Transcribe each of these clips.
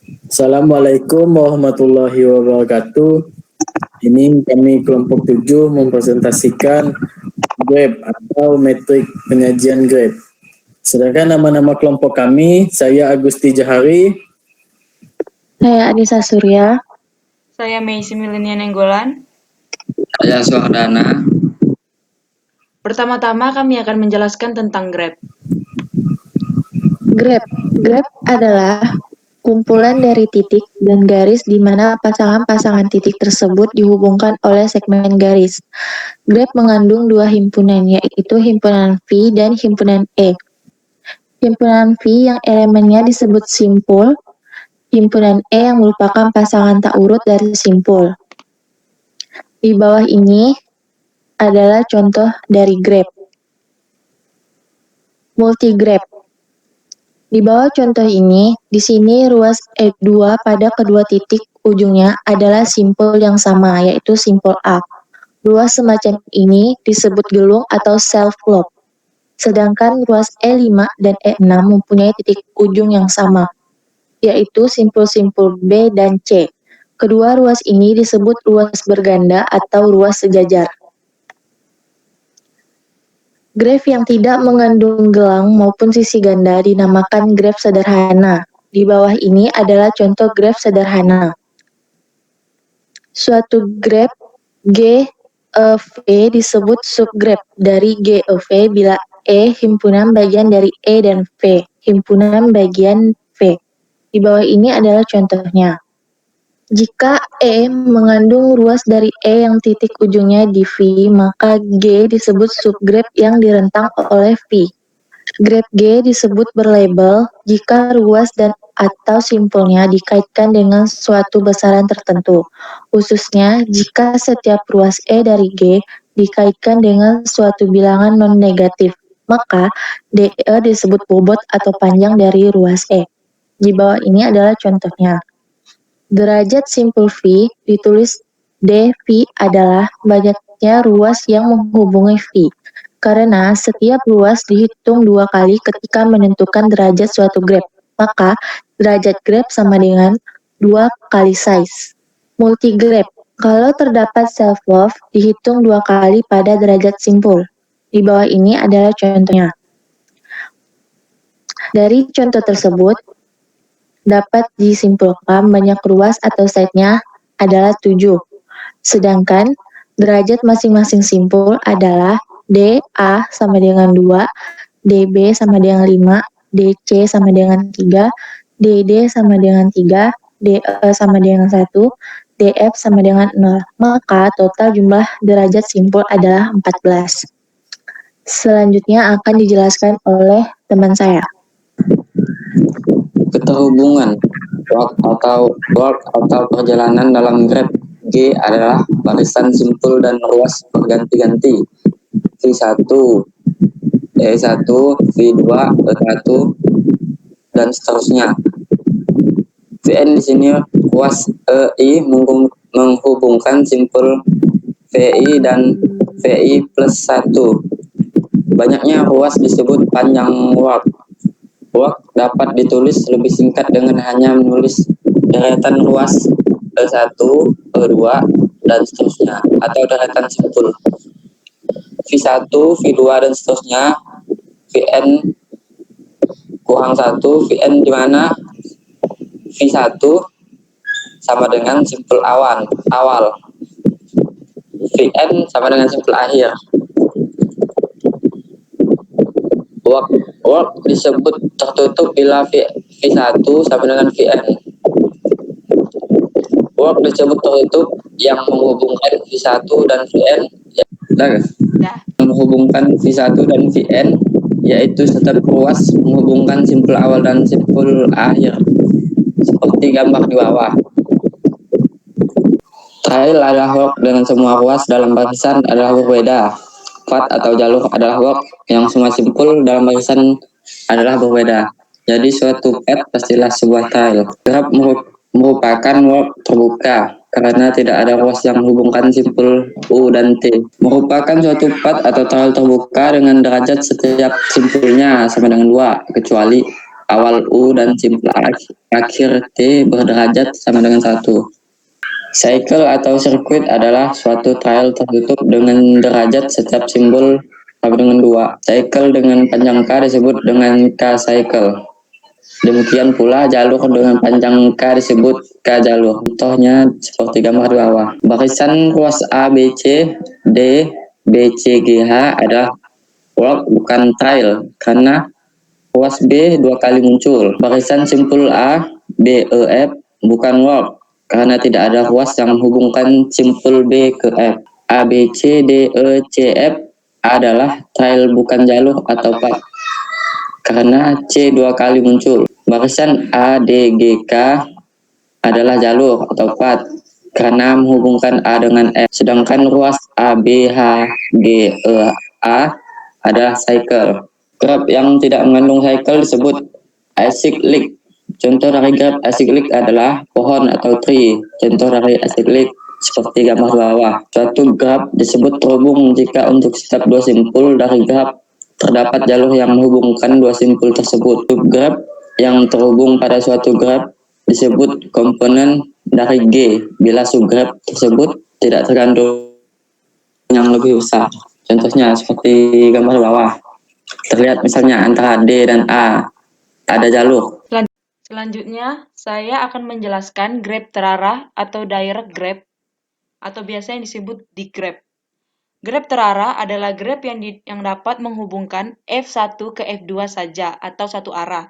Assalamualaikum warahmatullahi wabarakatuh. Ini kami kelompok 7 mempresentasikan grade atau metrik penyajian grade. Sedangkan nama-nama kelompok kami, saya Agusti Jahari, Saya Anissa Surya. Saya Meisi Milenia Nenggolan. Saya Suhardana. Pertama-tama kami akan menjelaskan tentang grep. Grep adalah kumpulan dari titik dan garis di mana pasangan-pasangan titik tersebut dihubungkan oleh segmen garis. Grep mengandung dua himpunan, yaitu himpunan V dan himpunan E. Himpunan V yang elemennya disebut simpul, himpunan E yang merupakan pasangan tak urut dari simpul. Di bawah ini adalah contoh dari grep. Multigrep. Di bawah contoh ini, di sini ruas E2 pada kedua titik ujungnya adalah simpul yang sama, yaitu simpul A. Ruas semacam ini disebut gelung atau self-loop. Sedangkan ruas E5 dan E6 mempunyai titik ujung yang sama, yaitu simpul-simpul B dan C. Kedua ruas ini disebut ruas berganda atau ruas sejajar. Graf yang tidak mengandung gelang maupun sisi ganda dinamakan graf sederhana. Di bawah ini adalah contoh graf sederhana. Suatu graf G E V disebut subgraf dari G E V bila E himpunan bagian dari E dan V himpunan bagian V. Di bawah ini adalah contohnya. Jika E mengandung ruas dari E yang titik ujungnya di V, maka G disebut subgraf yang direntang oleh V. Graf G disebut berlabel jika ruas dan atau simpulnya dikaitkan dengan suatu besaran tertentu, khususnya jika setiap ruas E dari G dikaitkan dengan suatu bilangan non-negatif, maka DE disebut bobot atau panjang dari ruas E. Di bawah ini adalah contohnya. Derajat simpul V ditulis dV adalah banyaknya ruas yang menghubungi V, karena setiap ruas dihitung dua kali ketika menentukan derajat suatu graf, maka derajat graf sama dengan 2 kali size. Multigraf, kalau terdapat self-loop dihitung dua kali pada derajat simpul. Di bawah ini adalah contohnya. Dari contoh tersebut, dapat disimpulkan banyak ruas atau side-nya adalah 7. Sedangkan derajat masing-masing simpul adalah DA sama dengan 2, DB sama dengan 5, DC sama dengan 3, DD sama dengan 3, DE sama dengan 1, DF sama dengan 0. Maka total jumlah derajat simpul adalah 14. Selanjutnya akan dijelaskan oleh teman saya. Keterhubungan work atau perjalanan dalam graf G adalah barisan simpul dan ruas berganti-ganti. V1, E1, V2, E1, dan seterusnya. Vn di sini ruas EI menghubungkan simpul VI dan VI plus 1. Banyaknya ruas disebut panjang work. Work dapat ditulis lebih singkat dengan hanya menulis deretan ruas E1, E2, dan seterusnya, atau deretan simpul. V1, V2, dan seterusnya, Vn kurang 1, Vn di mana V1 sama dengan simpul awal, Vn sama dengan simpul akhir. Work disebut tertutup bila V1 sama dengan Vn. Work disebut tertutup yang menghubungkan V1 dan Vn. Yang menghubungkan V1 dan Vn, yaitu setiap ruas menghubungkan simpul awal dan simpul akhir, seperti gambar di bawah. Trail adalah work dengan semua ruas dalam barisan adalah berbeda. Path atau jalur adalah work yang semua simpul dalam barisan adalah berbeda. Jadi suatu path pastilah sebuah trail. Graf merupakan work terbuka karena tidak ada ruas yang menghubungkan simpul U dan T. Merupakan suatu path atau trail terbuka dengan derajat setiap simpulnya sama dengan 2, kecuali awal U dan simpul akhir T berderajat sama dengan 1. Cycle atau sirkuit adalah suatu trial tertutup dengan derajat setiap simbol sama dengan 2. Cycle dengan panjang K disebut dengan K-cycle. Demikian pula jalur dengan panjang K disebut K-jalur. Contohnya seperti gambar di bawah. Barisan ruas A, B, C, D, B, C, G, H adalah walk bukan trail karena ruas B 2 kali muncul. Barisan simpul A, B, E, F bukan walk karena tidak ada ruas yang menghubungkan simpul B ke F. A, B, C, D, E, C, F adalah trail bukan jalur atau path karena C 2 kali muncul. Barisan A, D, G, K adalah jalur atau path karena menghubungkan A dengan F. Sedangkan ruas A, B, H, G, E, A adalah cycle. Graf yang tidak mengandung cycle disebut acyclic. Contoh dari graf acyclic adalah pohon atau tree. Contoh dari acyclic seperti gambar bawah. Suatu graf disebut terhubung jika untuk setiap 2 simpul dari graf terdapat jalur yang menghubungkan 2 simpul tersebut. Subgraf yang terhubung pada suatu graf disebut komponen dari G bila subgraf tersebut tidak tergandung yang lebih besar. Contohnya seperti gambar bawah. Terlihat misalnya antara D dan A ada jalur. Selanjutnya, saya akan menjelaskan graf terarah atau direct graph atau biasa yang disebut digraph. Graf terarah adalah graf yang dapat menghubungkan F1 ke F2 saja atau satu arah.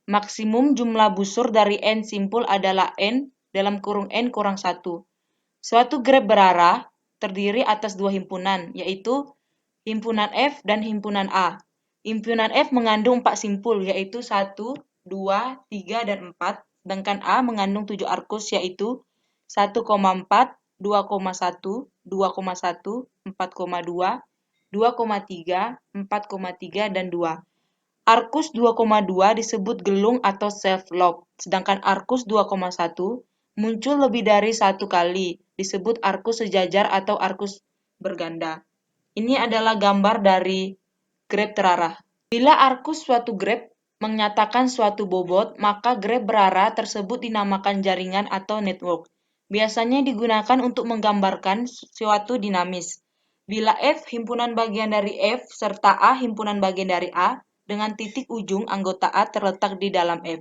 Maksimum jumlah busur dari N simpul adalah N dalam kurung N kurang 1. Suatu graf berarah terdiri atas 2 himpunan, yaitu himpunan F dan himpunan A. Himpunan F mengandung 4 simpul, yaitu 1, 2, 3, dan 4, sedangkan A mengandung 7 arkus, yaitu 1,4, 2,1, 2,1, 4,2, 2,3, 4,3, dan 2. Arkus 2,2 disebut gelung atau self-lock, sedangkan arkus 2,1 muncul lebih dari 1 kali, disebut arkus sejajar atau arkus berganda. Ini adalah gambar dari graf terarah. Bila arkus suatu graf menyatakan suatu bobot, maka graf berarah tersebut dinamakan jaringan atau network. Biasanya digunakan untuk menggambarkan suatu dinamis. Bila F himpunan bagian dari F serta A himpunan bagian dari A dengan titik ujung anggota A terletak di dalam F,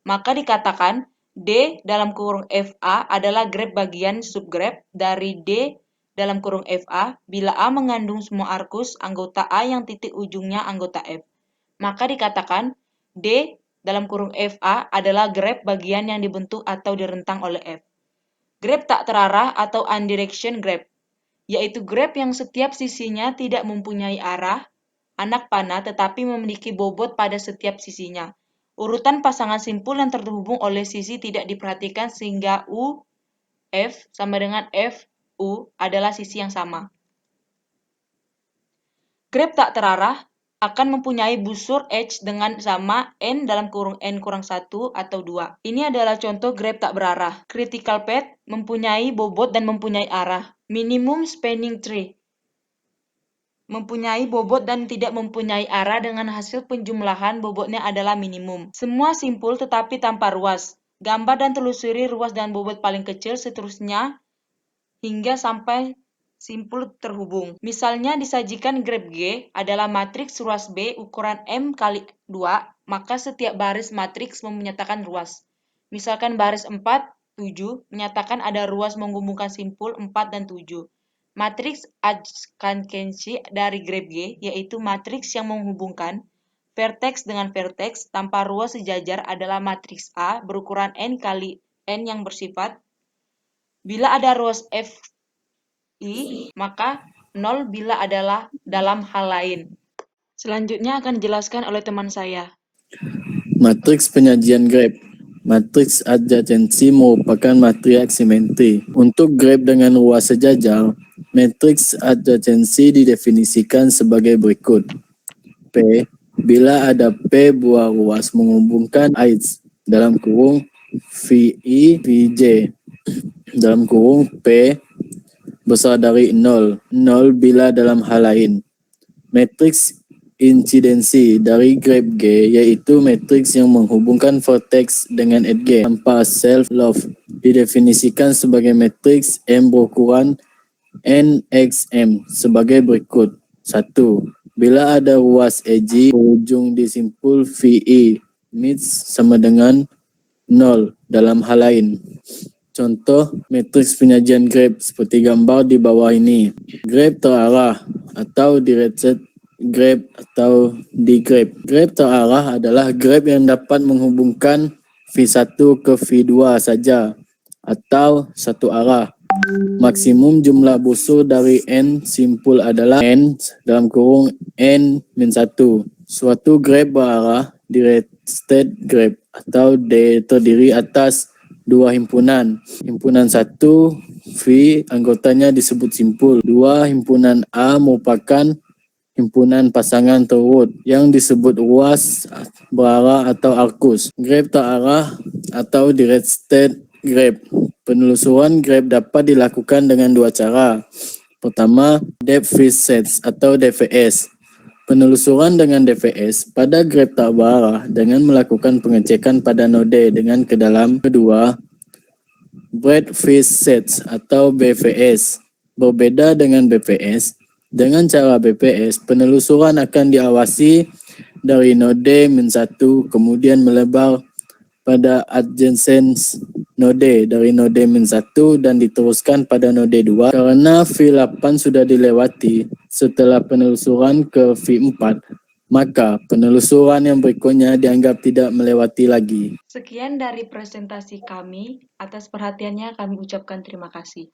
maka dikatakan D dalam kurung FA adalah graf bagian subgraf dari D dalam kurung FA bila A mengandung semua arkus anggota A yang titik ujungnya anggota F. Maka dikatakan D dalam kurung FA adalah graf bagian yang dibentuk atau direntang oleh F. Graf tak terarah atau undirection graph, yaitu graf yang setiap sisinya tidak mempunyai arah, anak panah tetapi memiliki bobot pada setiap sisinya. Urutan pasangan simpul yang terhubung oleh sisi tidak diperhatikan sehingga U, F sama dengan F, U adalah sisi yang sama. Graf tak terarah akan mempunyai busur H dengan sama N dalam kurung N kurang 1 atau 2. Ini adalah contoh graf tak berarah. Critical path mempunyai bobot dan mempunyai arah. Minimum spanning tree mempunyai bobot dan tidak mempunyai arah dengan hasil penjumlahan bobotnya adalah minimum. Semua simpul tetapi tanpa ruas. Gambar dan telusuri ruas dan bobot paling kecil seterusnya hingga sampai simpul terhubung. Misalnya disajikan graf G adalah matriks ruas B ukuran M kali 2, maka setiap baris matriks menyatakan ruas. Misalkan baris 4, 7 menyatakan ada ruas menghubungkan simpul 4 dan 7. Matriks adjacency dari graf G yaitu matriks yang menghubungkan vertex dengan vertex tanpa ruas sejajar adalah matriks A berukuran N kali N yang bersifat. Bila ada ruas F I, maka 0 bila adalah dalam hal lain. Selanjutnya akan dijelaskan oleh teman saya. Matriks penyajian graf. Matriks adjacensi merupakan matriks simetri. Untuk graf dengan ruas sejajar, matriks adjacensi didefinisikan sebagai berikut. P. Bila ada P buah ruas menghubungkan H dalam kurung VI, VJ dalam kurung P besar dari 0. 0 bila dalam hal lain. Matriks incidensi dari grep G yaitu matriks yang menghubungkan vertex dengan edge G tanpa self-love didefinisikan sebagai matriks M berukuran NXM sebagai berikut. 1. Bila ada ruas EG berujung di simpul VE MIDS sama dengan 0 dalam hal lain. Contoh matriks penyajian grep seperti gambar di bawah ini. Grep terarah atau directed grep atau digrep. Grep terarah adalah grep yang dapat menghubungkan V1 ke V2 saja atau satu arah. Maksimum jumlah busur dari N simpul adalah N dalam kurung N-1. Suatu grep berarah directed grep atau D terdiri atas dua himpunan. Himpunan 1 V anggotanya disebut simpul. 2 himpunan A merupakan himpunan pasangan terurut yang disebut ruas berarah atau arcus. Grep terarah atau directed grep. Penelusuran grep dapat dilakukan dengan dua cara. Pertama, depth first sets atau DFS. Penelusuran dengan DFS pada grep tak berarah dengan melakukan pengecekan pada node dengan ke dalam. Kedua, breadth first sets atau BFS. Berbeda dengan BPS, dengan cara BPS, penelusuran akan diawasi dari node -1 kemudian melebar pada adjacent node dari node -1 dan diteruskan pada node 2. Karena V8 sudah dilewati setelah penelusuran ke V4, maka penelusuran yang berikutnya dianggap tidak melewati lagi. Sekian dari presentasi kami. Atas perhatiannya kami ucapkan terima kasih.